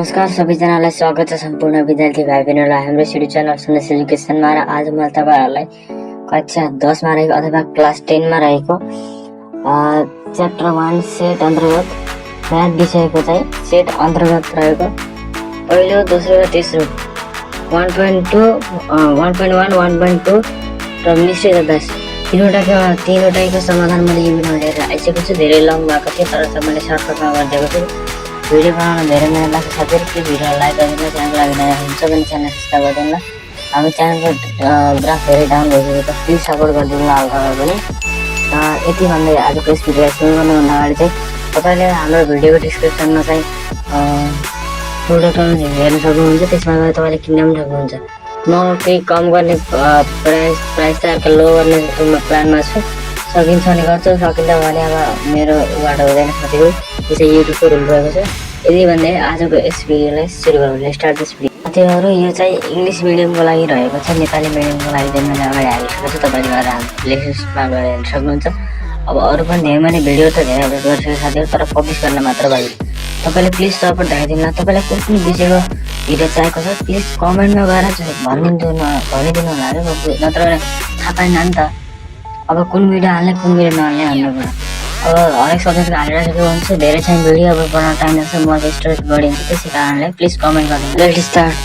नमस्कार सबैजनालाई स्वागत छ सम्पूर्ण विद्यार्थी भाइ बहिनीहरूलाई हाम्रो युट्युब च्यानल सन्देश एजुकेसनमा। र आज म तपाईहरुलाई कक्षा 10 मा रहेको अथवा क्लास 10 मा रहेको च्याप्टर 1 सेट अन्तर्गत म्याथ विषयको चाहिँ सेट अन्तर्गत रहेको पहिलो, दोस्रो र तेस्रो 1.2 1.1 1.2 र मिश्रित अभ्यास तीनवटाको समाधान मैले यो भिडियोमा लिएर आइसकेको छु। धेरै लङ भएको थियो तर मैले सर्टकटमा गरिदिएको छु। भिडियो बनाउन धेरै मिहिनेत लाग्छ साथीहरु। प्लिज भिडियोलाई लाइक गरिदिनु, च्यानलको लागि नयाँ हुनुहुन्छ भने च्यानल सब्स्क्राइब गरिदिनु। हाम्रो च्यानलको ग्राफ धेरै डाउन भइसक्यो त प्लिज सपोर्ट गरिदिनु हल्का पनि। यति भन्दै आजको यस भिडियोलाई सुरु गर्नुभन्दा अगाडि चाहिँ तपाईले हाम्रो भिडियोको डिस्क्रिप्सनमा चाहिँ प्रोडक्टहरू हेर्न सक्नुहुन्छ। त्यसमा गएर तपाईले किन्न पनि सक्नुहुन्छ। म केही कम गर्ने प्राइस चाहिँ लो गर्ने प्लानमा छु। सकिन्छ भने गर्छु, सकिन्छ भने अब मेरो उबाट हुँदैन साथीहरु। यो चाहिँ युट्युबको रुल रहेको छ। यदि भन्दै आजको यस भिडियोलाई सुरु गरौँ। Let's start this video. साथीहरु यो चाहिँ इंग्लिश मिडियमको लागि रहेको छ। नेपाली मिडियमको लागि चाहिँ मैले अगाडि हालिसकेको छु। तपाईले गएर प्लेलिस्टमा गएर हेर्न सक्नुहुन्छ। अब अरु पनि धेरै मैले भिडियो त धेरै अपलोड गरिसकेँ साथीहरु, तर पब्लिस गर्न मात्र बाँकी। तपाईले प्लिज सपोर्ट राखिदिनु। तपाईलाई कुन विषयको भिडियो चाहिएको छ प्लिज कमेन्टमा गएर भनिदिनु होला रे, नत्र थाहा पाएन नि त अब कुन भिडियो हाल्ने कुन भिडियो नहाल्ने भन्ने कुरा। अब हरेक सब्जेक्टको हालिराखेको हुन्छ, धेरै चाहिँ भिडियो अब बनाउन टाइम लाग्छ, म स्टोरेज बढिन्छ। त्यसै कारणले प्लिज कमेन्ट गरिदिनु। Let's start.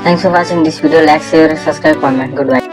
Thanks for watching this video. Like, share, subscribe, comment. Goodbye.